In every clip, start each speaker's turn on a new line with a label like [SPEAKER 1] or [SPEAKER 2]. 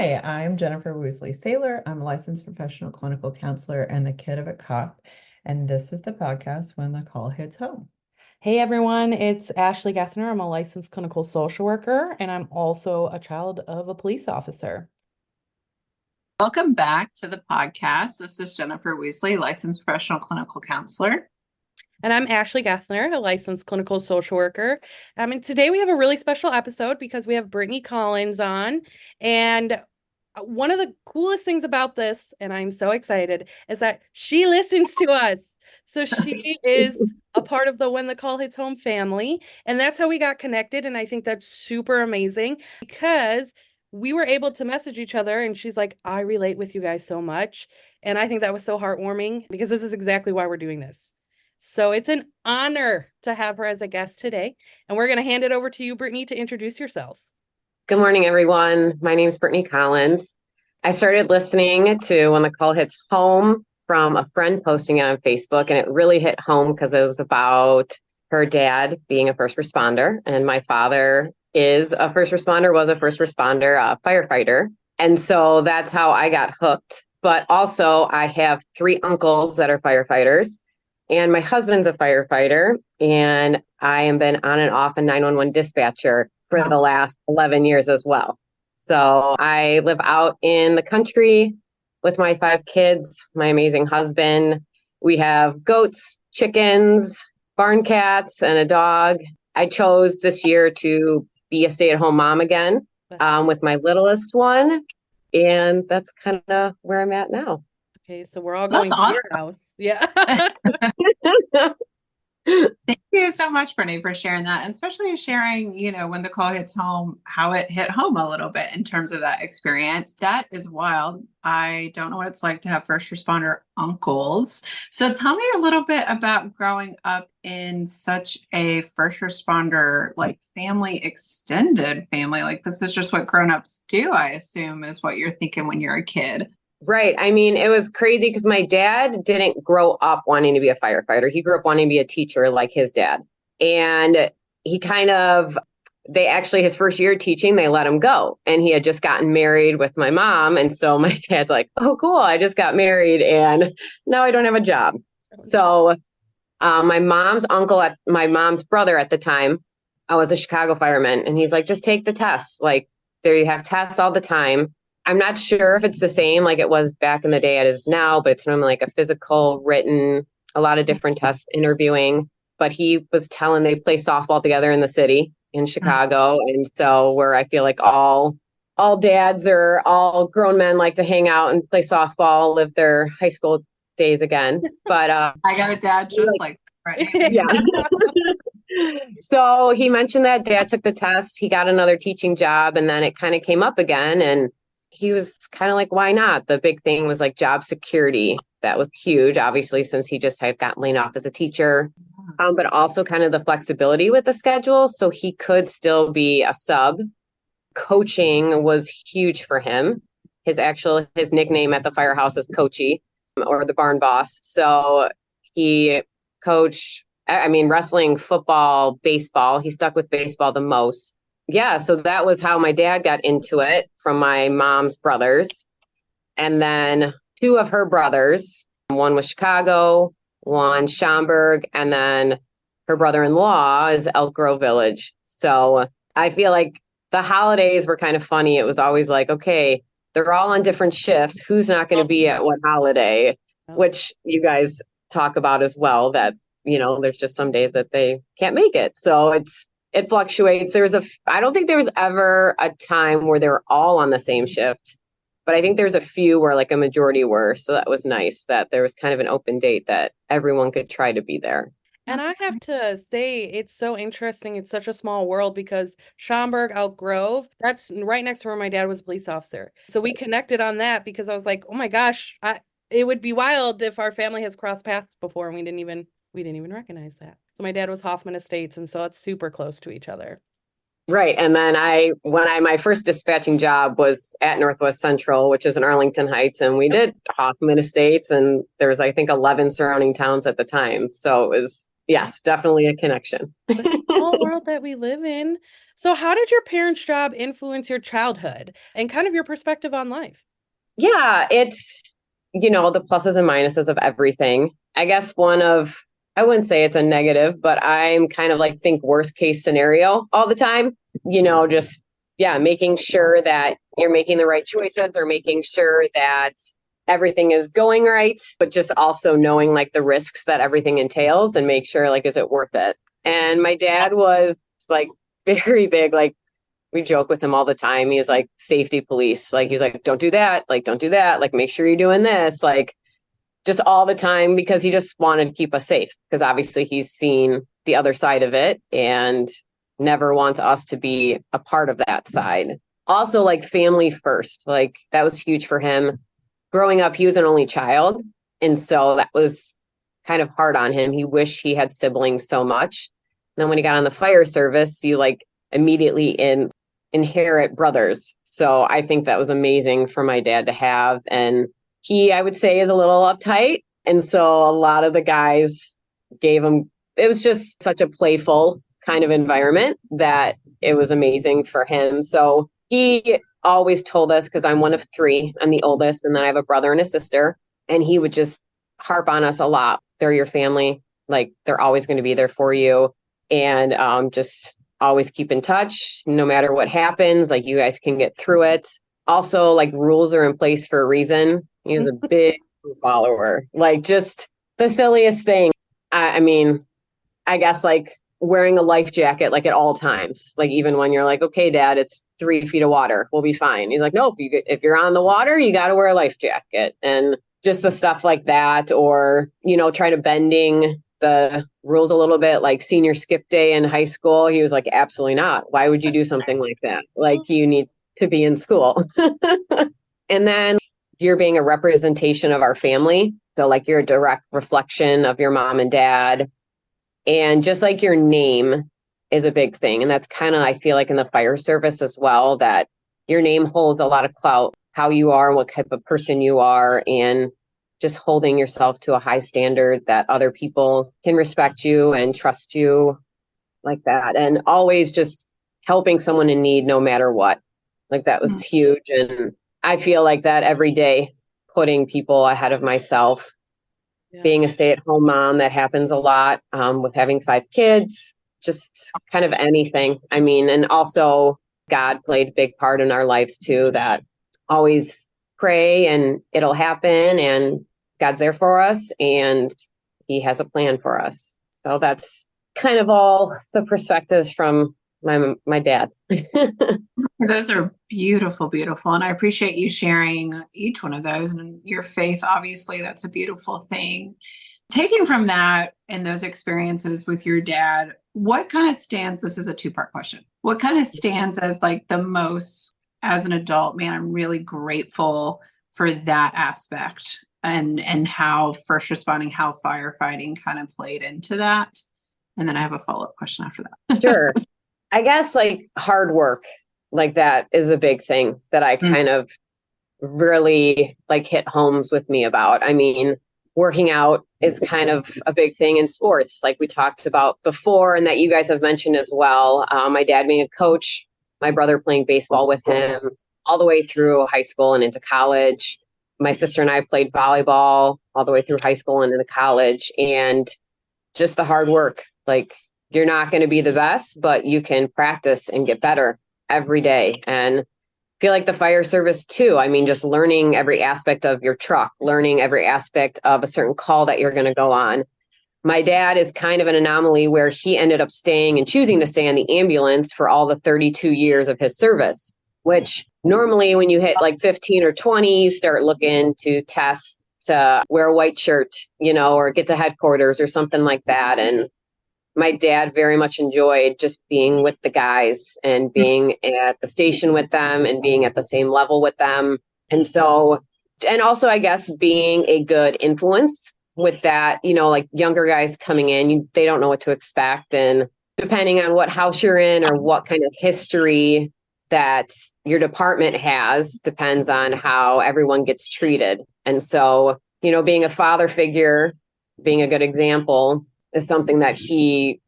[SPEAKER 1] Hi, I'm Jennifer Woosley Saylor. I'm a licensed professional clinical counselor and the kid of a cop. And this is the podcast When the Call Hits Home.
[SPEAKER 2] Hey everyone, it's Ashlee Gethner. I'm a licensed clinical social worker and I'm also a child of a police officer.
[SPEAKER 3] Welcome back to the podcast. This is Jennifer Woosley, licensed professional clinical counselor.
[SPEAKER 2] And I'm Ashlee Gethner, a licensed clinical social worker. And today we have a really special episode because we have Brittany Collins on. And one of the coolest things about this, and I'm so excited, is that she listens to us. So she is a part of the When the Call Hits Home family. And that's how we got connected. And I think that's super amazing because we were able to message each other. And she's like, I relate with you guys so much. And I think that was so heartwarming because this is exactly why we're doing this. So it's an honor to have her as a guest today. And we're going to hand it over to you, Brittany, to introduce yourself.
[SPEAKER 4] Good morning, everyone. My name is Brittany Collins. I started listening to When the Call Hits Home from a friend posting it on Facebook, and it really hit home because it was about her dad being a first responder, and my father is a first responder, was a first responder, a firefighter. And so that's how I got hooked. But also I have 3 uncles that are firefighters. And my husband's a firefighter, and I have been on and off a 911 dispatcher for the last 11 years as well. So I live out in the country with my 5 kids, my amazing husband. We have goats, chickens, barn cats, and a dog. I chose this year to be a stay-at-home mom again with my littlest one. And that's kind of where I'm at now.
[SPEAKER 2] Okay, so we're all going to your house. Yeah.
[SPEAKER 3] Thank you so much, Brittany, for sharing that, and especially sharing, when the call hits home, how it hit home a little bit in terms of that experience. That is wild. I don't know what it's like to have first responder uncles. So tell me a little bit about growing up in such a first responder, like family, extended family. Like this is just what grownups do, I assume, is what you're thinking when you're a kid.
[SPEAKER 4] Right. I mean, it was crazy because my dad didn't grow up wanting to be a firefighter. He grew up wanting to be a teacher like his dad. And he his first year teaching, they let him go. And he had just gotten married with my mom. And so my dad's like, oh, cool. I just got married and now I don't have a job. So my mom's brother at the time, I was a Chicago fireman. And he's like, just take the tests. Like there you have tests all the time. I'm not sure if it's the same like it was back in the day it is now, but it's normally like a physical, written, a lot of different tests, interviewing. But he was telling they play softball together in the city in Chicago. And so where I feel like all dads or all grown men like to hang out and play softball, live their high school days again. But
[SPEAKER 3] I got a dad just like right.
[SPEAKER 4] Yeah. So he mentioned that dad took the test, he got another teaching job, and then it kind of came up again. And he was kind of like, why not? The big thing was like job security. That was huge, obviously, since he just had gotten laid off as a teacher, but also kind of the flexibility with the schedule. So he could still be a sub. Coaching was huge for him. His nickname at the Firehouse is Coachy, or the barn boss. So he coached, wrestling, football, baseball. He stuck with baseball the most. Yeah, so that was how my dad got into it from my mom's brothers. And then 2 of her brothers, one was Chicago, one Schaumburg, and then her brother-in-law is Elk Grove Village. So I feel like the holidays were kind of funny. It was always like, okay, they're all on different shifts. Who's not going to be at what holiday? Which you guys talk about as well, that, there's just some days that they can't make it. So it fluctuates. I don't think there was ever a time where they were all on the same shift, but I think there's a few where like a majority were. So that was nice that there was kind of an open date that everyone could try to be there.
[SPEAKER 2] And I have to say, it's so interesting. It's such a small world because Schaumburg, Elk Grove, that's right next to where my dad was a police officer. So we connected on that because I was like, oh my gosh, it would be wild if our family has crossed paths before and we didn't even recognize that. So my dad was Hoffman Estates, and so it's super close to each other.
[SPEAKER 4] Right. And then my first dispatching job was at Northwest Central, which is in Arlington Heights. And we did Hoffman Estates, and there was, I think, 11 surrounding towns at the time. So it was, yes, definitely a connection.
[SPEAKER 2] The small world that we live in. So how did your parents' job influence your childhood and kind of your perspective on life?
[SPEAKER 4] Yeah, it's, the pluses and minuses of everything. I guess I wouldn't say it's a negative, but I'm kind of like think worst case scenario all the time, just, yeah, making sure that you're making the right choices or making sure that everything is going right, but just also knowing like the risks that everything entails and make sure like, is it worth it? And my dad was like very big, like, we joke with him all the time. He was like safety police. Like, he's like, don't do that. Like, don't do that. Like, make sure you're doing this. Like, just all the time because he just wanted to keep us safe because obviously he's seen the other side of it and never wants us to be a part of that side. Also, like family first, like that was huge for him. Growing up, he was an only child. And so that was kind of hard on him. He wished he had siblings so much. And then when he got on the fire service, you like immediately inherit brothers. So I think that was amazing for my dad to have. And he, I would say, is a little uptight. And so a lot of the guys it was just such a playful kind of environment that it was amazing for him. So he always told us, because I'm one of three, I'm the oldest, and then I have a brother and a sister. And he would just harp on us a lot. They're your family. Like, they're always going to be there for you. And just always keep in touch no matter what happens. Like, you guys can get through it. Also, like, rules are in place for a reason. He was a big follower, like just the silliest thing. I mean, I guess like wearing a life jacket, like at all times, like even when you're like, okay, Dad, it's 3 feet of water, we'll be fine. He's like, nope, if you're on the water, you got to wear a life jacket. And just the stuff like that, or, try to bending the rules a little bit, like senior skip day in high school. He was like, absolutely not. Why would you do something like that? Like, you need to be in school. And then you're being a representation of our family. So like you're a direct reflection of your mom and dad. And just like your name is a big thing. And that's kind of, I feel like in the fire service as well, that your name holds a lot of clout, how you are and what type of person you are, and just holding yourself to a high standard that other people can respect you and trust you like that. And always just helping someone in need no matter what. Like that was huge. And I feel like that every day, putting people ahead of myself. Yeah. Being a stay-at-home mom, that happens a lot with having 5 kids, just kind of anything. I mean, and also God played a big part in our lives too, that always pray and it'll happen, and God's there for us and he has a plan for us. So that's kind of all the perspectives from my dad.
[SPEAKER 3] Those are beautiful, beautiful. And I appreciate you sharing each one of those, and your faith. Obviously, that's a beautiful thing. Taking from that and those experiences with your dad, what kind of stands, this is a 2-part question. What kind of stands as like the most, as an adult, man, I'm really grateful for that aspect, and how first responding, how firefighting kind of played into that. And then I have a follow-up question after that.
[SPEAKER 4] Sure. I guess like hard work, like that is a big thing that I kind of really like hit homes with me about. I mean, working out is kind of a big thing in sports, like we talked about before, and that you guys have mentioned as well. My dad being a coach, my brother playing baseball with him all the way through high school and into college. My sister and I played volleyball all the way through high school and into college, and just the hard work. Like, you're not going to be the best, but you can practice and get better every day. And feel like the fire service too. I mean, just learning every aspect of your truck, learning every aspect of a certain call that you're going to go on. My dad is kind of an anomaly where he ended up staying and choosing to stay on the ambulance for all the 32 years of his service, which normally when you hit like 15 or 20, you start looking to test to wear a white shirt, or get to headquarters or something like that. And my dad very much enjoyed just being with the guys and being at the station with them and being at the same level with them. And so, and also, I guess, being a good influence with that, like younger guys coming in, they don't know what to expect. And depending on what house you're in or what kind of history that your department has, depends on how everyone gets treated. And so, being a father figure, being a good example, is something that he,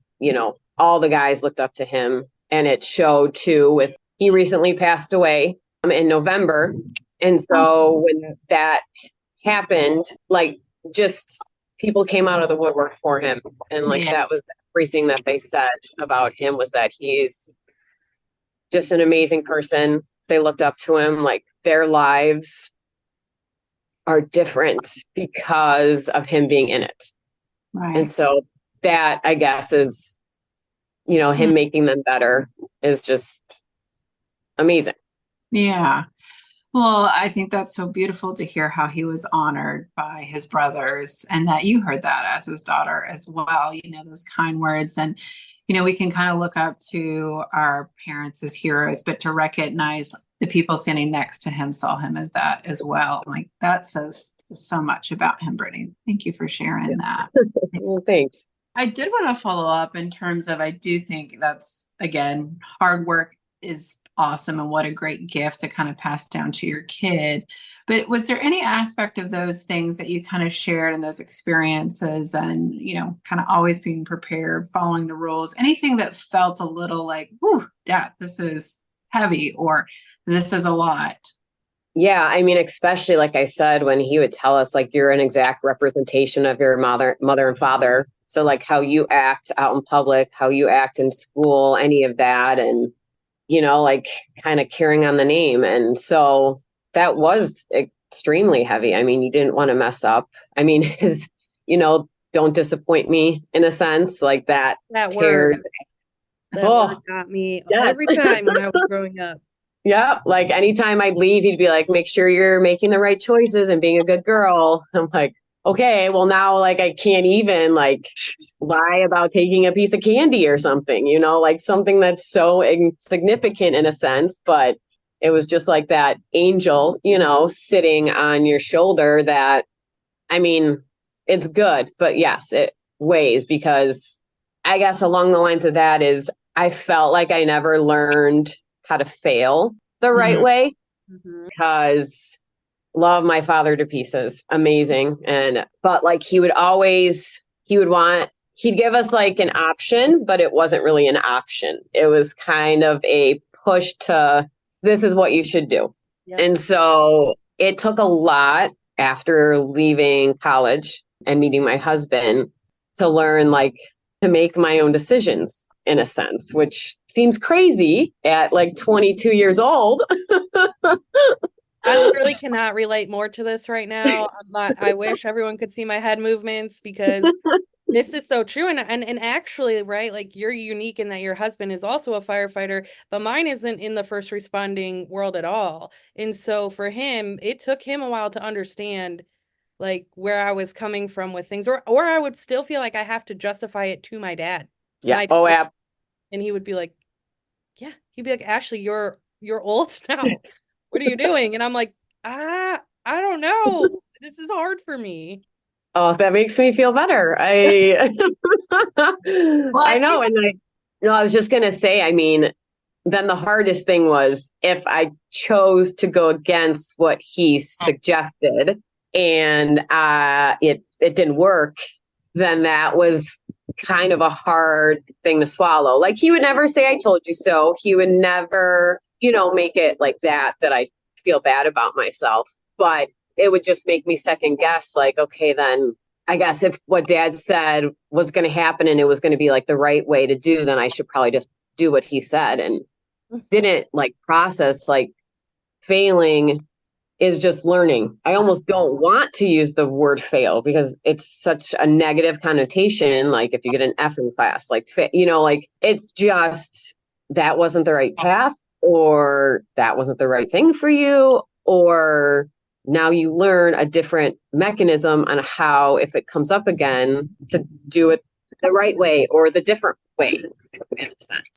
[SPEAKER 4] all the guys looked up to him, and it showed too with, he recently passed away in November. And so when that happened, like, just people came out of the woodwork for him. And like, that was everything that they said about him, was that he's just an amazing person. They looked up to him. Like, their lives are different because of him being in it.
[SPEAKER 3] Right.
[SPEAKER 4] And so that, I guess, is, him making them better is just amazing.
[SPEAKER 3] Yeah. Well, I think that's so beautiful to hear how he was honored by his brothers, and that you heard that as his daughter as well, those kind words. And, we can kind of look up to our parents as heroes, but to recognize the people standing next to him saw him as that as well. Like, that says so much about him, Brittany. Thank you for sharing that.
[SPEAKER 4] Well, thanks.
[SPEAKER 3] I did want to follow up in terms of, I do think that's, again, hard work is awesome, and what a great gift to kind of pass down to your kid. But was there any aspect of those things that you kind of shared in those experiences, and, kind of always being prepared, following the rules, anything that felt a little like, "Ooh, Dad, this is heavy," or "This is a lot"?
[SPEAKER 4] Yeah, I mean, especially like I said, when he would tell us, like, you're an exact representation of your mother and father. So like how you act out in public, how you act in school, any of that, and like kind of carrying on the name. And so that was extremely heavy. I mean, you didn't want to mess up. I mean, his, don't disappoint me, in a sense, like that
[SPEAKER 2] word. That word got me every time when I was growing up.
[SPEAKER 4] Yeah. Like, anytime I'd leave, he'd be like, make sure you're making the right choices and being a good girl. I'm like, okay, well now, like, I can't even like lie about taking a piece of candy or something, like something that's so insignificant in a sense, but it was just like that angel, sitting on your shoulder that, I mean, it's good, but yes, it weighs, because I guess along the lines of that is, I felt like I never learned how to fail the right way, because love my father to pieces, amazing. But like, he'd give us like an option, but it wasn't really an option. It was kind of a push to, this is what you should do. Yep. And so it took a lot after leaving college and meeting my husband to learn, like, to make my own decisions, in a sense, which seems crazy at like 22 years old.
[SPEAKER 2] I literally cannot relate more to this right now. I wish everyone could see my head movements, because this is so true. And actually, right, like, you're unique in that your husband is also a firefighter, but mine isn't in the first responding world at all. And so for him, it took him a while to understand, like, where I was coming from with things, or I would still feel like I have to justify it to my dad.
[SPEAKER 4] Yeah. Oh, yeah.
[SPEAKER 2] And he would be like, yeah, he'd be like, Ashlee, you're old now. What are you doing? And I'm like, I don't know. This is hard for me.
[SPEAKER 4] Oh, that makes me feel better. I know. And I was just going to say, I mean, then the hardest thing was, if I chose to go against what he suggested and it didn't work, then that was kind of a hard thing to swallow. Like, he would never say, I told you so. He would never, make it like that I feel bad about myself. But it would just make me second guess, like, okay, then I guess if what Dad said was going to happen and it was going to be like the right way to do, then I should probably just do what he said, and didn't like process, like, failing is just learning. I almost don't want to use the word fail, because it's such a negative connotation. Like, if you get an F in class, like, like, it's just, that wasn't the right path, or that wasn't the right thing for you, or now you learn a different mechanism on how, if it comes up again, to do it the right way or the different way, in a sense.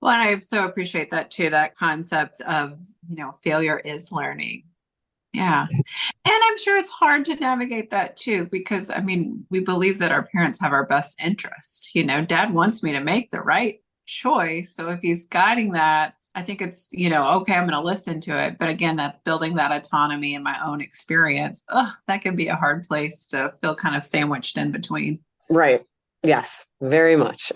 [SPEAKER 3] Well, and I so appreciate that too, that concept of, failure is learning. Yeah. And I'm sure it's hard to navigate that too, because I mean, we believe that our parents have our best interest. Dad wants me to make the right choice. So if he's guiding that, I think it's, okay, I'm going to listen to it. But again, that's building that autonomy in my own experience. That can be a hard place to feel kind of sandwiched in between.
[SPEAKER 4] Right. Yes, very much.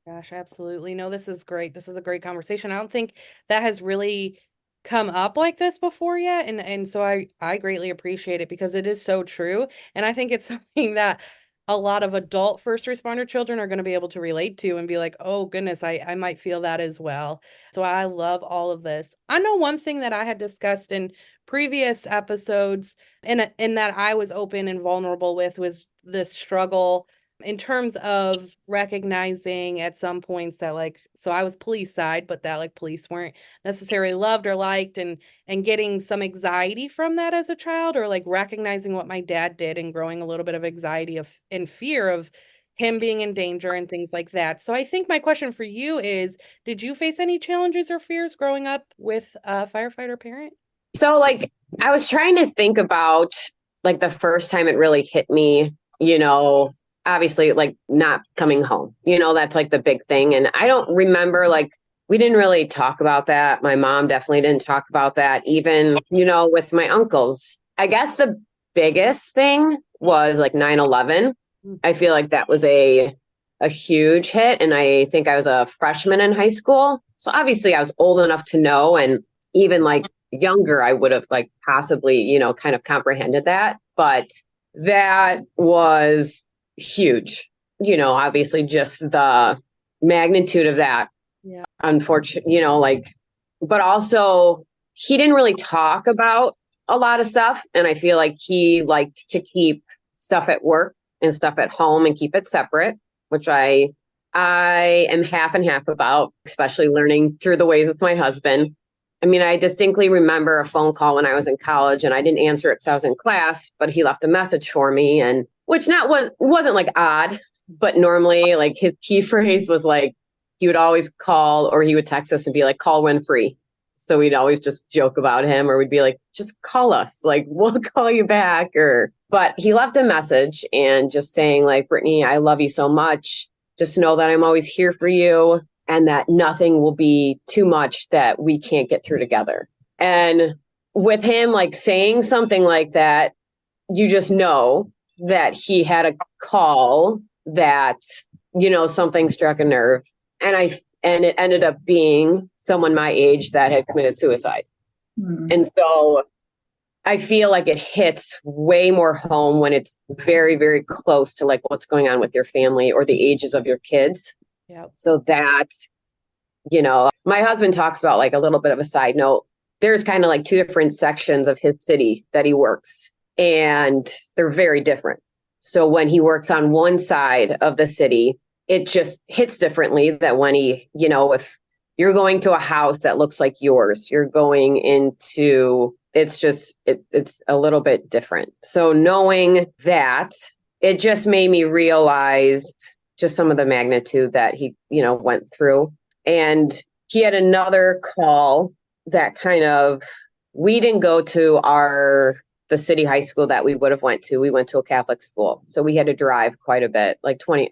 [SPEAKER 2] Gosh, absolutely. No, this is great. This is a great conversation. I don't think that has really come up like this before yet. And so I greatly appreciate it because it is so true. And I think it's something that a lot of adult first responder children are going to be able to relate to and be like, oh goodness, I might feel that as well. So I love all of this. I know one thing that I had discussed in previous episodes and that I was open and vulnerable with was this struggle in terms of recognizing at some points that like, so I was police side, but that like police weren't necessarily loved or liked, and getting some anxiety from that as a child, or like recognizing what my dad did and growing a little bit of anxiety of and fear of him being in danger and things like that. So I think my question for you is, did you face any challenges or fears growing up with a firefighter parent?
[SPEAKER 4] So like I was trying to think about like the first time it really hit me, obviously like not coming home, that's like the big thing. And I don't remember, like, we didn't really talk about that. My mom definitely didn't talk about that, even, with my uncles. I guess the biggest thing was like 9/11. I feel like that was a huge hit. And I think I was a freshman in high school. So obviously I was old enough to know, and even like younger, I would have like possibly, kind of comprehended that. But that was huge, obviously just the magnitude of that.
[SPEAKER 2] Yeah.
[SPEAKER 4] Unfortunately, but also he didn't really talk about a lot of stuff. And I feel like he liked to keep stuff at work and stuff at home and keep it separate, which I am half and half about, especially learning through the ways with my husband. I mean, I distinctly remember a phone call when I was in college, and I didn't answer it because I was in class, but he left a message for me, and which wasn't like odd, but normally like his key phrase was like, he would always call, or he would text us and be like, call when free. So we'd always just joke about him, or we'd be like, just call us, like we'll call you back. But he left a message and just saying like, Brittany, I love you so much. Just know that I'm always here for you, and that nothing will be too much that we can't get through together. And with him like saying something like that, you just know that he had a call that, something struck a nerve. And it ended up being someone my age that had committed suicide. Mm. And so I feel like it hits way more home when it's very, very close to like what's going on with your family or the ages of your kids.
[SPEAKER 2] Yeah.
[SPEAKER 4] So that, my husband talks about, like, a little bit of a side note. There's kind of like two different sections of his city that he works, and they're very different. So when he works on one side of the city, it just hits differently that when he, if you're going to a house that looks like yours, you're going into, it's just, it's a little bit different. So knowing that, it just made me realize just some of the magnitude that he, went through. And he had another call that kind of, we didn't go to the city high school that we would have went to. We went to a Catholic school. So we had to drive quite a bit, like 20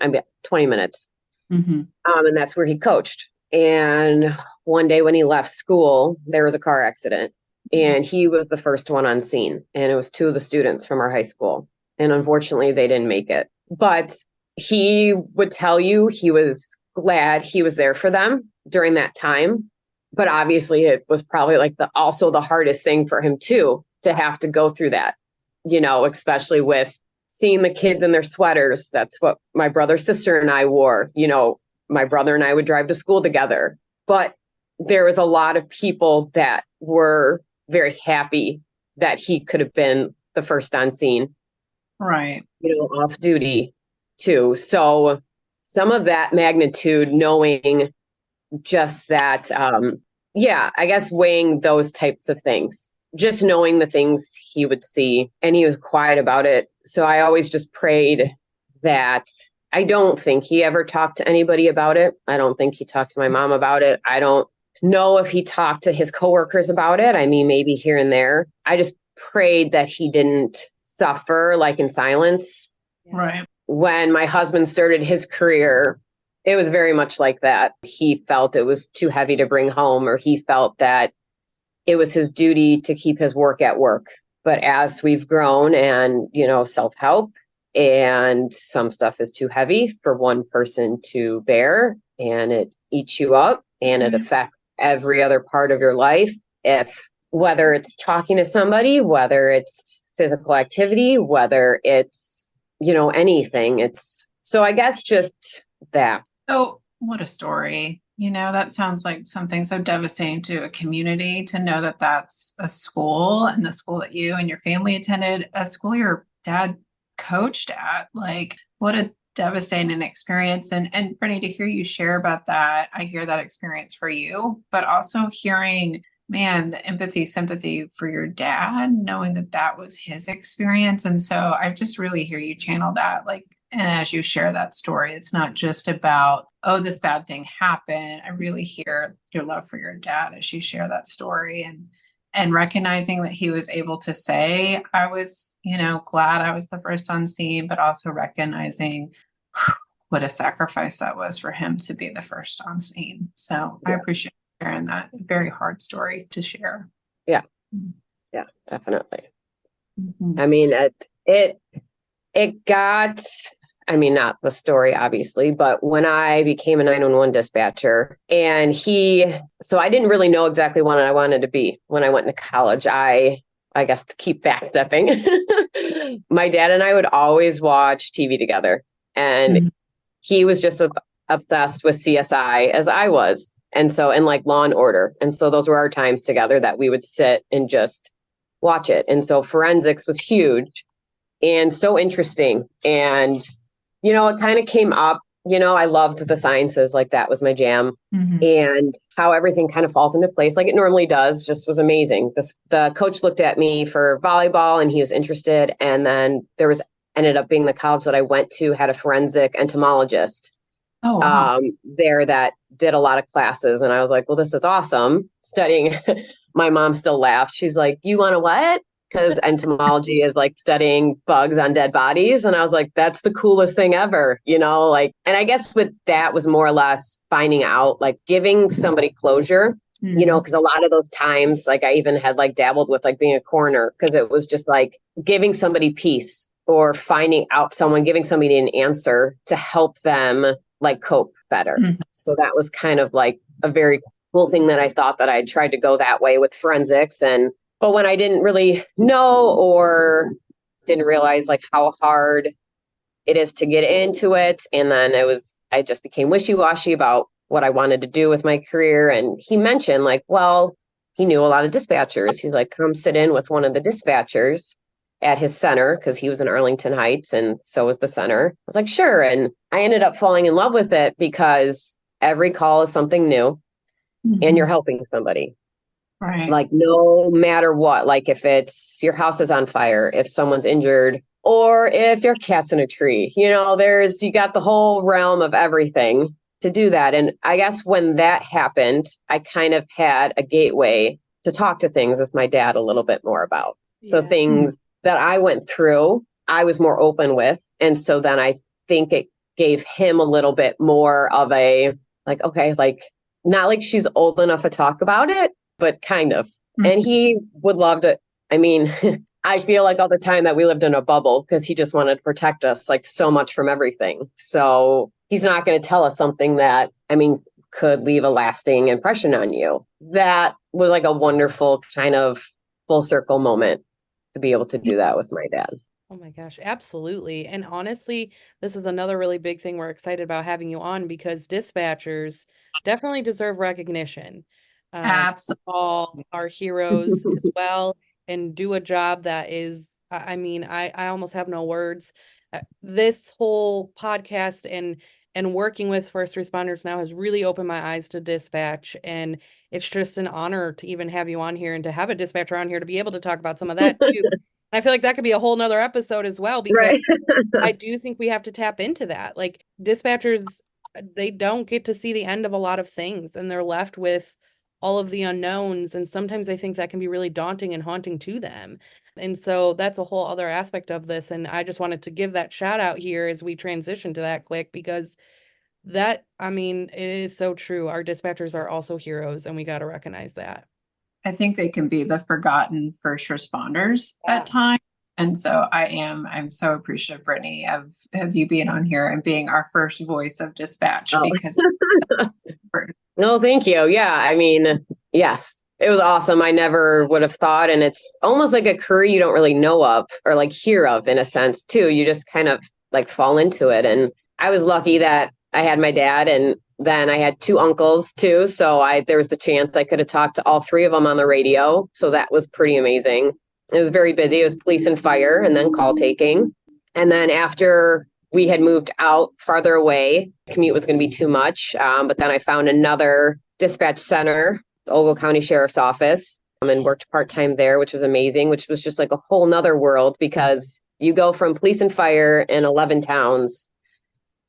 [SPEAKER 4] minutes. Mm-hmm. And that's where he coached. And one day when he left school, there was a car accident, and he was the first one on scene. And it was two of the students from our high school. And unfortunately, they didn't make it. But he would tell you he was glad he was there for them during that time. But obviously, it was probably like also the hardest thing for him, too, to have to go through that, especially with seeing the kids in their sweaters. That's what my brother, sister, and I wore. My brother and I would drive to school together. But there was a lot of people that were very happy that he could have been the first on scene.
[SPEAKER 3] Right.
[SPEAKER 4] Off duty too. So some of that magnitude, knowing just that, I guess weighing those types of things, just knowing the things he would see, and he was quiet about it. So I always just prayed that, I don't think he ever talked to anybody about it. I don't think he talked to my mom about it. I don't know if he talked to his coworkers about it. I mean, maybe here and there. I just prayed that he didn't suffer like in silence.
[SPEAKER 3] Right.
[SPEAKER 4] When my husband started his career, it was very much like that. He felt it was too heavy to bring home, or he felt that it was his duty to keep his work at work. But as we've grown and, self-help, and some stuff is too heavy for one person to bear, and it eats you up, and it affects every other part of your life. Whether it's talking to somebody, whether it's physical activity, whether it's, anything. So I guess just that.
[SPEAKER 3] So what a story. That sounds like something so devastating to a community, to know that that's a school, and the school that you and your family attended, a school your dad coached at. Like, what a devastating experience. And Brittany, to hear you share about that, I hear that experience for you, but also hearing, man, the empathy, sympathy for your dad, knowing that that was his experience. And so I just really hear you channel that. Like, and as you share that story, it's not just about, oh, this bad thing happened. I really hear your love for your dad as you share that story, and recognizing that he was able to say, I was, glad I was the first on scene, but also recognizing what a sacrifice that was for him to be the first on scene. So I appreciate sharing that. Very hard story to share.
[SPEAKER 4] Yeah. Yeah, definitely.
[SPEAKER 3] Mm-hmm.
[SPEAKER 4] I mean, it got, not the story, obviously, but when I became a 911 dispatcher, and so I didn't really know exactly what I wanted to be when I went into college. I guess, to keep backstepping, my dad and I would always watch TV together, and he was just obsessed with CSI as I was. And so, and like Law and Order. And so those were our times together that we would sit and just watch it. And so forensics was huge and so interesting. And, it kind of came up, I loved the sciences, like that was my jam. And how everything kind of falls into place like it normally does just was amazing. The coach looked at me for volleyball, and he was interested. And then ended up being the college that I went to had a forensic entomologist there that did a lot of classes. And I was like, well, this is awesome. Studying. My mom still laughed. She's like, you want to what? Because entomology is like studying bugs on dead bodies. And I was like, that's the coolest thing ever, and I guess with that was more or less finding out, like giving somebody closure, because a lot of those times, like I even had like dabbled with like being a coroner, because it was just like giving somebody peace, or giving somebody an answer to help them like cope better. So that was kind of like a very cool thing that I thought that I tried to go that way with forensics. But when I didn't really know, or didn't realize like how hard it is to get into it, and then I just became wishy-washy about what I wanted to do with my career. And he mentioned like, well, he knew a lot of dispatchers. He's like, come sit in with one of the dispatchers at his center, because he was in Arlington Heights and so was the center. I was like, sure. And I ended up falling in love with it, because every call is something new, and you're helping somebody.
[SPEAKER 3] Right.
[SPEAKER 4] Like no matter what, like if it's your house is on fire, if someone's injured, or if your cat's in a tree, you got the whole realm of everything to do that. And I guess when that happened, I kind of had a gateway to talk to things with my dad a little bit more about. So things that I went through, I was more open with. And so then I think it gave him a little bit more of a, like, okay, like, not like she's old enough to talk about it, but kind of. And he would love to. I mean, I feel like all the time that we lived in a bubble, because he just wanted to protect us like so much from everything. So he's not going to tell us something that, could leave a lasting impression on you. That was like a wonderful kind of full circle moment to be able to do that with my dad.
[SPEAKER 2] Oh my gosh, absolutely. And honestly, this is another really big thing we're excited about having you on, because dispatchers definitely deserve recognition.
[SPEAKER 3] Absolutely.
[SPEAKER 2] All our heroes as well, and do a job that is, I almost have no words. This whole podcast and working with first responders now has really opened my eyes to dispatch. And it's just an honor to even have you on here, and to have a dispatcher on here to be able to talk about some of that too. I feel like that could be a whole nother episode as well, because I do think we have to tap into that. Like dispatchers, they don't get to see the end of a lot of things, and they're left with all of the unknowns. And sometimes I think that can be really daunting and haunting to them. And so that's a whole other aspect of this. And I just wanted to give that shout out here as we transition to that quick, because that, it is so true. Our dispatchers are also heroes, and we got to recognize that.
[SPEAKER 3] I think they can be the forgotten first responders at times. And so I'm so appreciative, Brittany, of you being on here and being our first voice of dispatch
[SPEAKER 4] Oh.
[SPEAKER 3] because
[SPEAKER 4] No, thank you. Yeah. I mean, yes, it was awesome. I never would have thought. And it's almost like a career you don't really know of or like hear of in a sense too. You just kind of like fall into it. And I was lucky that I had my dad and then I had two uncles too. So there was the chance I could have talked to all three of them on the radio. So that was pretty amazing. It was very busy. It was police and fire and then call taking. And then after we had moved out farther away, commute was going to be too much. But then I found another dispatch center, the Ogle County Sheriff's Office, and worked part-time there, which was amazing, which was just like a whole nother world because you go from police and fire in 11 towns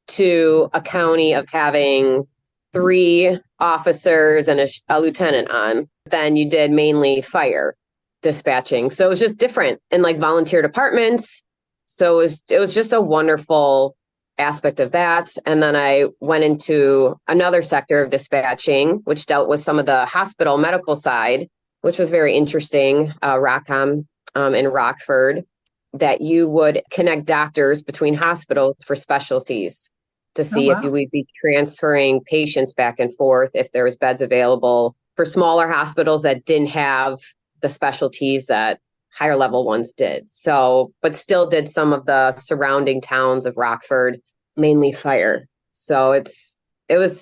[SPEAKER 4] to a county of having 3 officers and a lieutenant on. Then you did mainly fire dispatching. So it was just different and like volunteer departments. So it was just a wonderful aspect of that. And then I went into another sector of dispatching, which dealt with some of the hospital medical side, which was very interesting. Rockcom in Rockford, that you would connect doctors between hospitals for specialties to see if you would be transferring patients back and forth, if there was beds available for smaller hospitals that didn't have the specialties that higher level ones did. So, but still did some of the surrounding towns of Rockford, mainly fire. So it's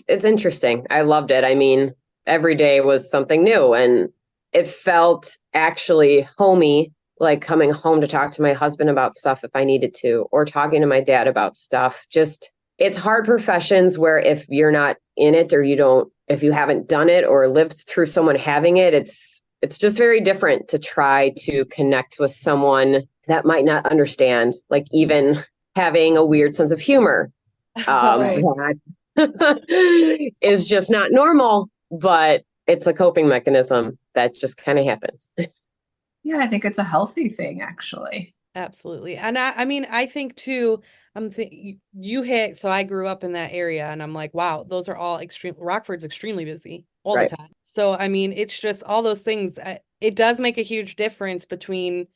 [SPEAKER 4] interesting. I loved it. I mean, every day was something new and it felt actually homey, like coming home to talk to my husband about stuff if I needed to, or talking to my dad about stuff. Just, it's hard professions where if you're not in it or if you haven't done it or lived through someone having it, it's just very different to try to connect with someone that might not understand, like even having a weird sense of humor. That is just not normal, but it's a coping mechanism that just kind of happens.
[SPEAKER 3] yeah, I think it's a healthy thing, actually.
[SPEAKER 2] Absolutely. And I mean, I think too, you hit, so I grew up in that area and I'm like, wow, those are all Rockford's extremely busy all
[SPEAKER 4] Right.
[SPEAKER 2] the time. So, I mean, it's just all those things. It does make a huge difference between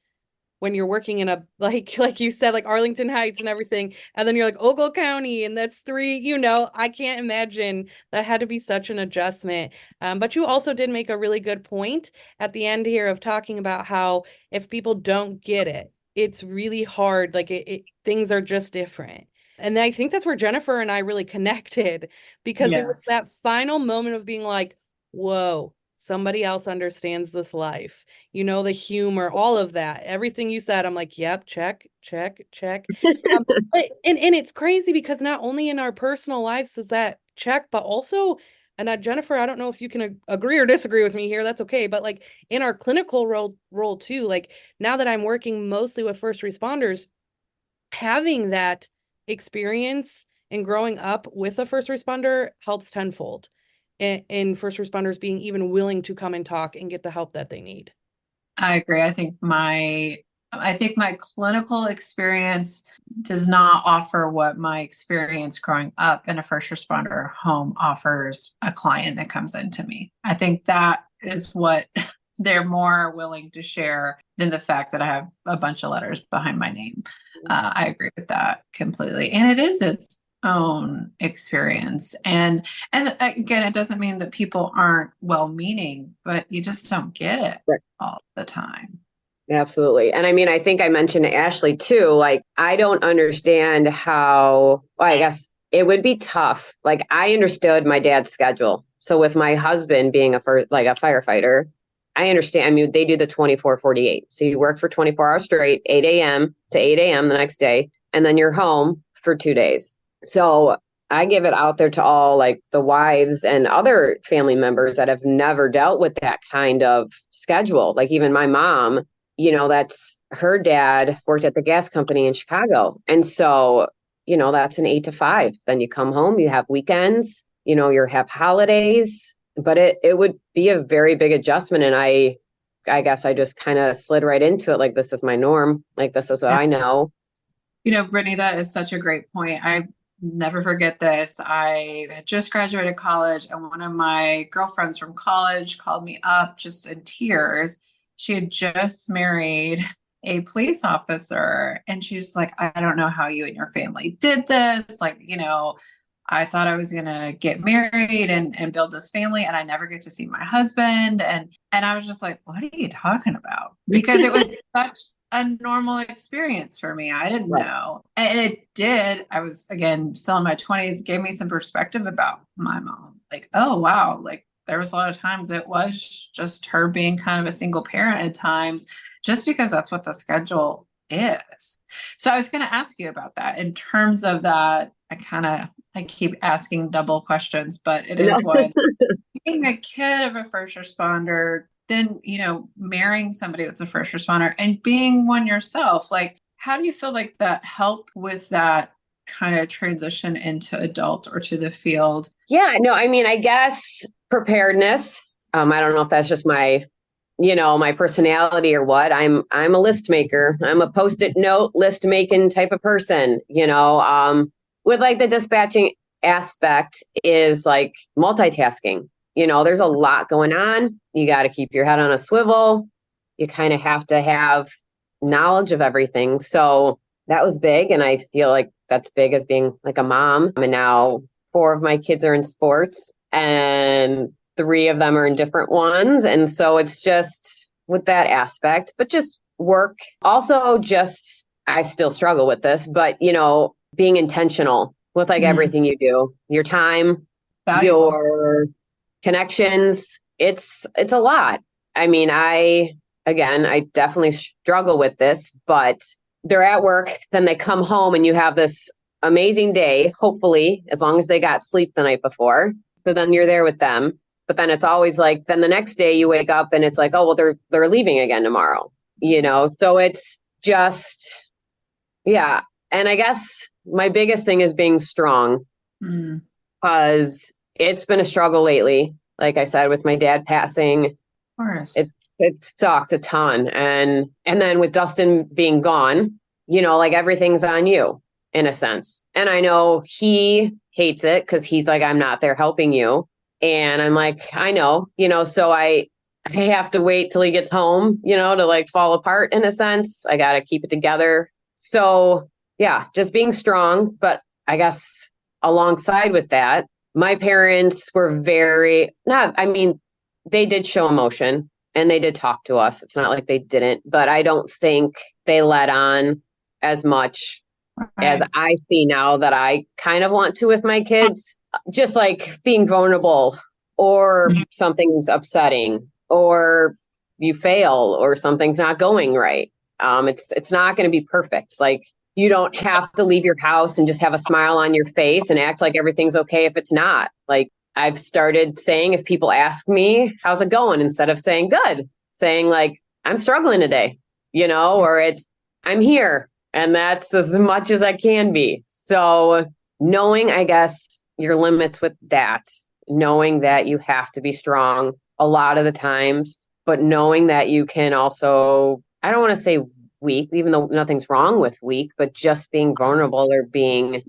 [SPEAKER 2] when you're working in a, like you said, like Arlington Heights and everything, and then you're like Ogle County and that's 3, I can't imagine that had to be such an adjustment. But you also did make a really good point at the end here of talking about how if people don't get it, it's really hard. Like things are just different. And I think that's where Jennifer and I really connected because it was
[SPEAKER 3] Yes.
[SPEAKER 2] that final moment of being like, whoa, somebody else understands this life. The humor, all of that, everything you said, I'm like, yep, check, check, check. And it's crazy because not only in our personal lives does that check, but also, and Jennifer, I don't know if you can agree or disagree with me here, that's okay. But like in our clinical role too, like now that I'm working mostly with first responders, having that experience and growing up with a first responder helps tenfold in first responders being even willing to come and talk and get the help that they need.
[SPEAKER 3] I agree. I think my clinical experience does not offer what my experience growing up in a first responder home offers a client that comes into me. I think that is what they're more willing to share than the fact that I have a bunch of letters behind my name. I agree with that completely. And it is its own experience. And again, it doesn't mean that people aren't well-meaning, but you just don't get it all the time.
[SPEAKER 4] Absolutely. And I mean, I think I mentioned to Ashlee too, like, I don't understand how, well, I guess it would be tough. Like, I understood my dad's schedule. So with my husband being a firefighter, I understand. I mean, they do the 24/48. So you work for 24 hours straight, 8 a.m. to 8 a.m. the next day, and then you're home for 2 days. So I give it out there to all like the wives and other family members that have never dealt with that kind of schedule. Like even my mom, that's her dad worked at the gas company in Chicago. And so, that's an 8 to 5. Then you come home, you have weekends, you have holidays, but it would be a very big adjustment. And I guess I just kind of slid right into it. Like, this is my norm. Like, this is what I know.
[SPEAKER 3] Brittany, that is such a great point. I never forget this. I had just graduated college and one of my girlfriends from college called me up just in tears. She had just married a police officer. And she's like, I don't know how you and your family did this. Like, I thought I was going to get married and build this family, and I never get to see my husband. And I was just like, what are you talking about? Because it was such a normal experience for me. I didn't know. And it did. I was, again, still in my 20s, gave me some perspective about my mom. Like, oh, wow. Like, there was a lot of times it was just her being kind of a single parent at times, just because that's what the schedule is. So I was going to ask you about that in terms of that. I keep asking double questions, but it is what being a kid of a first responder, then, marrying somebody that's a first responder and being one yourself. Like, how do you feel like that helped with that kind of transition into adult or to the field?
[SPEAKER 4] Yeah, no, I mean, I guess preparedness. I don't know if that's just my my personality or what. I'm a list maker. I'm a Post-it note list making type of person, with like the dispatching aspect is like multitasking. There's a lot going on. You got to keep your head on a swivel. You kind of have to have knowledge of everything. So that was big. And I feel like that's big as being like a mom. And now 4 of my kids are in sports and 3 of them are in different ones. And so it's just with that aspect, but just work. Also, just, I still struggle with this, but, being intentional with like everything you do, your time, your connections. It's a lot. I mean, I definitely struggle with this, but they're at work, then they come home and you have this amazing day, hopefully, as long as they got sleep the night before. So then you're there with them. But then it's always like, then the next day you wake up and it's like, oh, well, they're leaving again tomorrow, So it's just, yeah. And I guess my biggest thing is being strong because it's been a struggle lately. Like I said, with my dad passing,
[SPEAKER 3] Of course.
[SPEAKER 4] It sucked a ton. And then with Dustin being gone, like everything's on you in a sense. And I know he hates it because he's like, I'm not there helping you. And I'm like, I know, so I have to wait till he gets home, to like fall apart in a sense. I got to keep it together. So yeah, just being strong. But I guess alongside with that, my parents were they did show emotion and they did talk to us. It's not like they didn't, but I don't think they let on as much as I see now that I kind of want to with my kids. Just like being vulnerable or something's upsetting or you fail or something's not going right. It's not going to be perfect. Like you don't have to leave your house and just have a smile on your face and act like everything's okay if it's not. Like I've started saying, if people ask me, how's it going? Instead of saying good, saying like, I'm struggling today, or it's, I'm here. And that's as much as I can be. So knowing, I guess, your limits with that, knowing that you have to be strong a lot of the times, but knowing that you can also, I don't want to say weak, even though nothing's wrong with weak, but just being vulnerable or being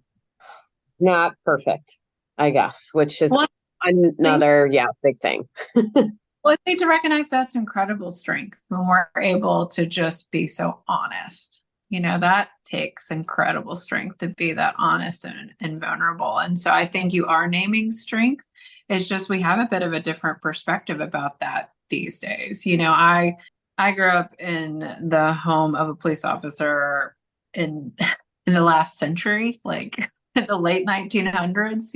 [SPEAKER 4] not perfect, I guess, which is another, big thing.
[SPEAKER 3] Well, I think to recognize that's incredible strength when we're able to just be so honest. That takes incredible strength to be that honest and vulnerable. And so I think you are naming strength. It's just we have a bit of a different perspective about that these days. I grew up in the home of a police officer in the last century, like in the late 1900s,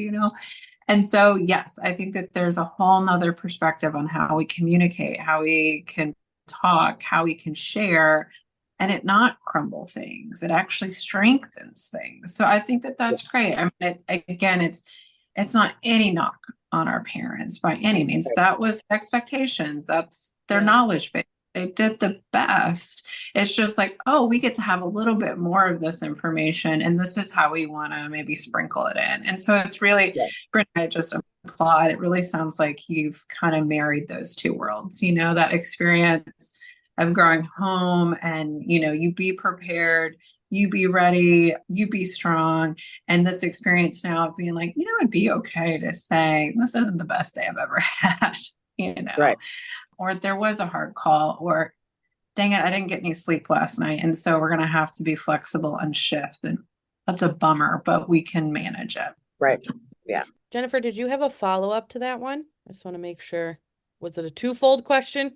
[SPEAKER 3] And so, yes, I think that there's a whole nother perspective on how we communicate, how we can talk, how we can share, and it not crumble things. It actually strengthens things. So I think that that's great. I mean, it's not any knock on our parents by any means. That was expectations. That's their knowledge base. They did the best. It's just like, oh, we get to have a little bit more of this information, and this is how we want to maybe sprinkle it in. And so it's really, Brittany, I just applaud. It really sounds like you've kind of married those two worlds, that experience of growing home and, you be prepared, you be ready, you be strong. And this experience now of being like, it'd be okay to say, this isn't the best day I've ever had,
[SPEAKER 4] Right.
[SPEAKER 3] Or there was a hard call, or dang it, I didn't get any sleep last night. And so we're going to have to be flexible on shift. And that's a bummer, but we can manage it.
[SPEAKER 4] Right.
[SPEAKER 2] Jennifer, did you have a follow-up to that one? I just want to make sure. Was it a twofold question?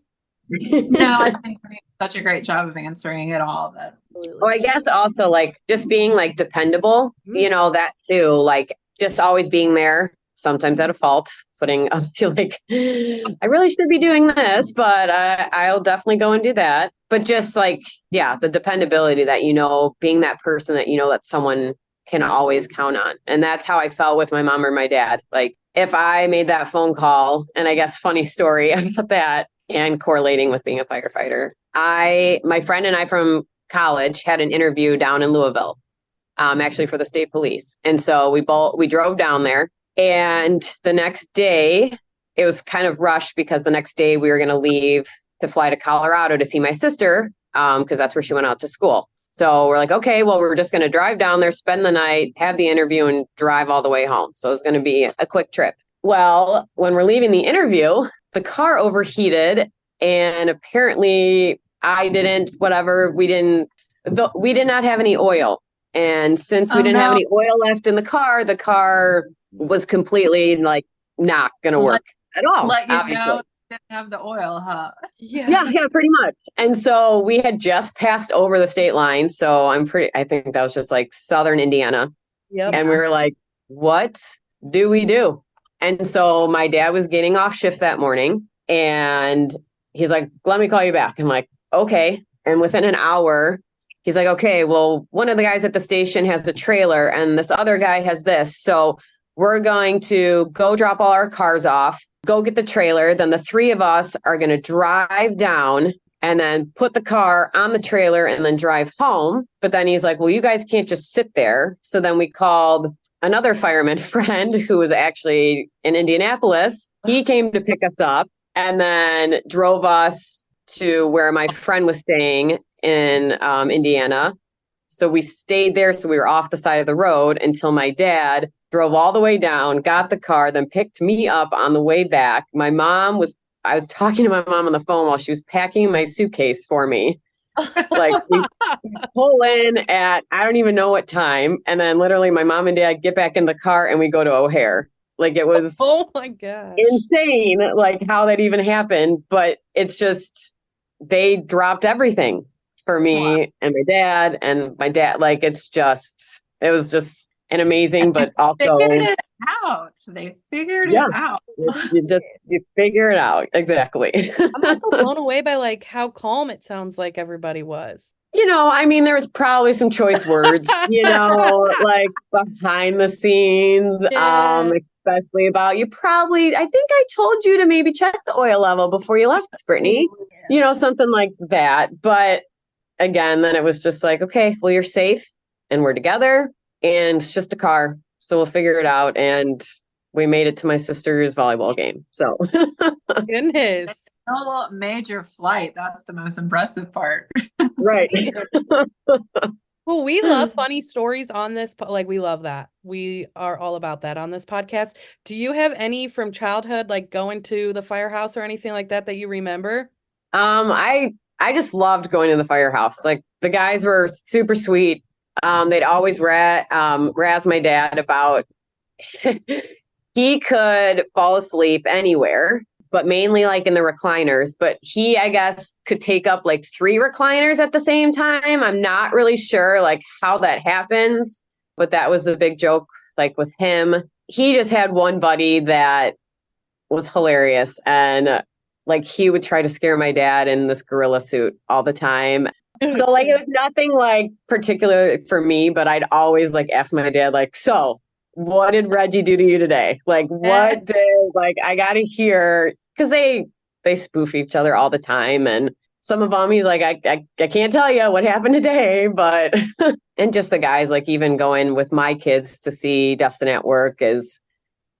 [SPEAKER 3] No, I think we did such a great job of answering it all that.
[SPEAKER 2] Absolutely.
[SPEAKER 4] Oh, I guess also like just being like dependable, you know, that too, like just always being there, sometimes at a fault, I feel like I really should be doing this, but I'll definitely go and do that. But just like, yeah, the dependability that, you know, being that person that, you know, that someone can always count on. And that's how I felt with my mom or my dad. Like if I made that phone call, and I guess funny story about that and correlating with being a firefighter, my friend and I from college had an interview down in Louisville, actually for the state police. And so we drove down there, and the next day it was kind of rushed because the next day we were going to leave to fly to Colorado to see my sister, because that's where she went out to school. So we're like, okay, well, we're just going to drive down there, spend the night, have the interview, and drive all the way home. So it's going to be a quick trip. Well, when we're leaving the interview, the car overheated, and apparently we did not have any oil. And since we didn't have any oil left in the car was completely like not going to work at all.
[SPEAKER 3] Let you
[SPEAKER 4] obviously.
[SPEAKER 3] know, didn't have the oil, huh?
[SPEAKER 2] Yeah.
[SPEAKER 4] Yeah, pretty much. And so we had just passed over the state line. So I think that was just like Southern Indiana.
[SPEAKER 2] Yep.
[SPEAKER 4] And we were like, what do we do? And so my dad was getting off shift that morning, and he's like, let me call you back. I'm like, okay. And within an hour, he's like, okay, well, one of the guys at the station has a trailer and this other guy has this. So we're going to go drop all our cars off, go get the trailer. Then the three of us are going to drive down and then put the car on the trailer and then drive home. But then he's like, well, you guys can't just sit there. So then we called another fireman friend who was actually in Indianapolis. He came to pick us up and then drove us to where my friend was staying in Indiana. So we stayed there. So we were off the side of the road until my dad drove all the way down, got the car, then picked me up on the way back. I was talking to my mom on the phone while she was packing my suitcase for me. Like we pull in at, I don't even know what time. And then literally my mom and dad get back in the car and we go to O'Hare. Like it was
[SPEAKER 2] Oh my gosh.
[SPEAKER 4] insane, like how that even happened. But it's just, they dropped everything for me and my dad. Like it was just an amazing, but also
[SPEAKER 3] Figured it out. They figured it out.
[SPEAKER 4] you figure it out. Exactly.
[SPEAKER 2] I'm also blown away by like how calm it sounds like everybody was.
[SPEAKER 4] You know, I mean, there was probably some choice words, you know, like behind the scenes,
[SPEAKER 2] Yeah.
[SPEAKER 4] especially about I think I told you to maybe check the oil level before you left, Brittany, you know, something like that. But again, then it was just like, okay, well, you're safe and we're together and it's just a car. So we'll figure it out. And we made it to my sister's volleyball game. So
[SPEAKER 2] Goodness.
[SPEAKER 3] No major flight. That's the most impressive part.
[SPEAKER 4] right.
[SPEAKER 2] Well, we love funny stories on this. Like, we love that. We are all about that on this podcast. Do you have any from childhood, like going to the firehouse or anything like that you remember?
[SPEAKER 4] I just loved going to the firehouse. Like the guys were super sweet. They'd always razz my dad about he could fall asleep anywhere, but mainly like in the recliners. But he, I guess, could take up like 3 recliners at the same time. I'm not really sure like how that happens, but that was the big joke. Like with him, he just had one buddy that was hilarious. And like he would try to scare my dad in this gorilla suit all the time. So like it was nothing like particular for me, but I'd always like ask my dad, like, so what did Reggie do to you today? Like what did I gotta hear, because they spoof each other all the time. And some of them he's like, I can't tell you what happened today, but and just the guys, like even going with my kids to see Dustin at work, is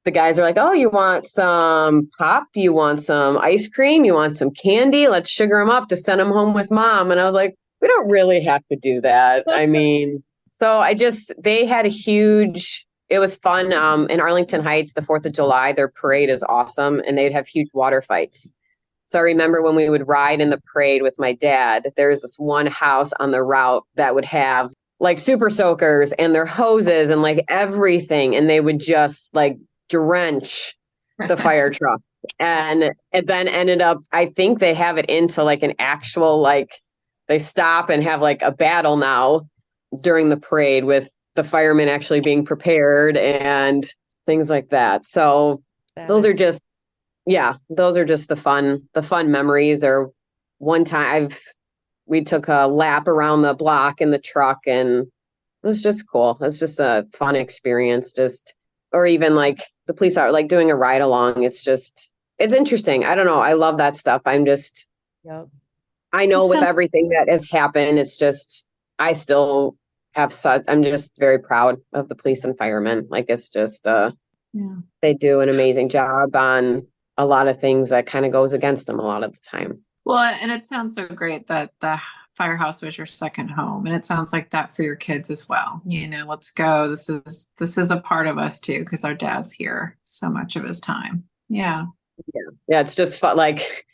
[SPEAKER 4] the guys are like, oh, you want some pop? You want some ice cream? You want some candy? Let's sugar them up to send them home with mom. And I was like, we don't really have to do that. I mean, so they had it was fun. In Arlington Heights, the 4th of July, their parade is awesome. And they'd have huge water fights. So I remember when we would ride in the parade with my dad, there was this one house on the route that would have like super soakers and their hoses and like everything. And they would just like drench the fire truck. And it then ended up, I think they have it into like an actual, like they stop and have like a battle now during the parade with the firemen actually being prepared and things like that. So those are just, yeah, those are just the fun memories. Or one time we took a lap around the block in the truck and it was just cool. It's just a fun experience. Or even like the police are like doing a ride along. It's interesting. I don't know. I love that stuff. I know with everything that has happened, it's just, I still I'm just very proud of the police and firemen. Like it's just, they do an amazing job on a lot of things that kind of goes against them a lot of the time.
[SPEAKER 3] Well, and it sounds so great that the Firehouse was your second home, and it sounds like that for your kids as well. Let's go. This is a part of us too, because our dad's here so much of his time. Yeah.
[SPEAKER 4] It's just fun. Like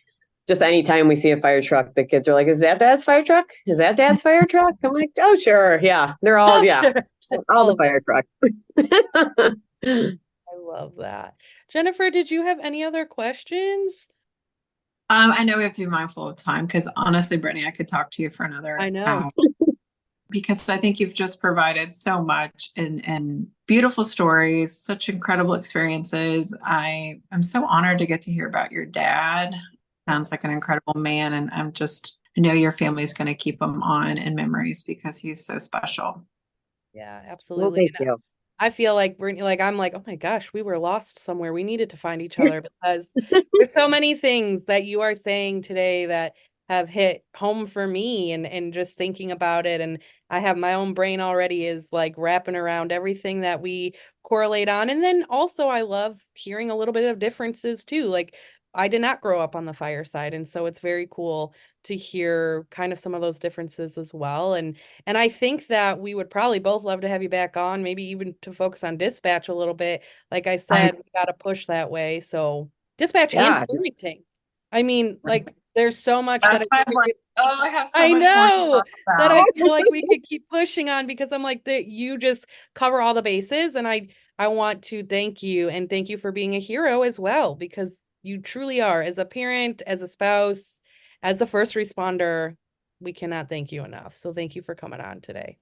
[SPEAKER 4] just anytime we see a fire truck, the kids are like, "Is that Dad's fire truck? Is that Dad's fire truck?" I'm like, "Oh, sure, yeah." They're all all the fire trucks.
[SPEAKER 2] I love that. Jennifer, did you have any other questions?
[SPEAKER 3] I know we have to be mindful of time because honestly, Brittany, I could talk to you for another hour because I think you've just provided so much and beautiful stories, such incredible experiences. I'm so honored to get to hear about your dad. Sounds like an incredible man, and I know your family's going to keep him on in memories because he's so special.
[SPEAKER 2] Yeah, absolutely.
[SPEAKER 4] Well, thank you.
[SPEAKER 2] I feel like I'm like, oh my gosh, we were lost somewhere. We needed to find each other because there's so many things that you are saying today that have hit home for me and just thinking about it. And I have my own brain already is like wrapping around everything that we correlate on. And then also I love hearing a little bit of differences too. Like I did not grow up on the fire side. And so it's very cool to hear kind of some of those differences as well. And I think that we would probably both love to have you back on, maybe even to focus on dispatch a little bit. Like I said, we got to push that way. So dispatch and parenting. I mean, like there's so much that
[SPEAKER 3] I have so
[SPEAKER 2] I
[SPEAKER 3] much
[SPEAKER 2] know
[SPEAKER 3] more to talk
[SPEAKER 2] that
[SPEAKER 3] about.
[SPEAKER 2] I feel like we could keep pushing on because I'm like that you just cover all the bases. And I want to thank you and thank you for being a hero as well, because you truly are, as a parent, as a spouse, as a first responder. We cannot thank you enough. So thank you for coming on today.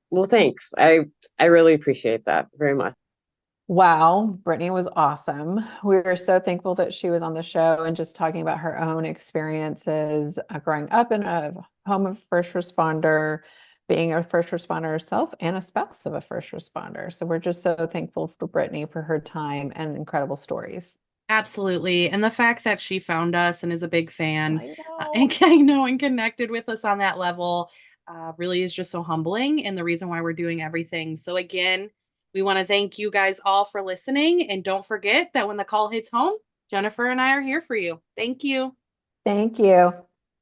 [SPEAKER 4] Well, thanks. I really appreciate that very much.
[SPEAKER 1] Wow, Brittany was awesome. We were so thankful that she was on the show and just talking about her own experiences growing up in a home of first responder, being a first responder herself, and a spouse of a first responder. So we're just so thankful for Brittany for her time and incredible stories.
[SPEAKER 2] Absolutely. And the fact that she found us and is a big fan
[SPEAKER 1] I
[SPEAKER 2] and connected with us on that level really is just so humbling and the reason why we're doing everything. So again, we want to thank you guys all for listening. And don't forget that when the call hits home, Jennifer and I are here for you. Thank you.
[SPEAKER 1] Thank you.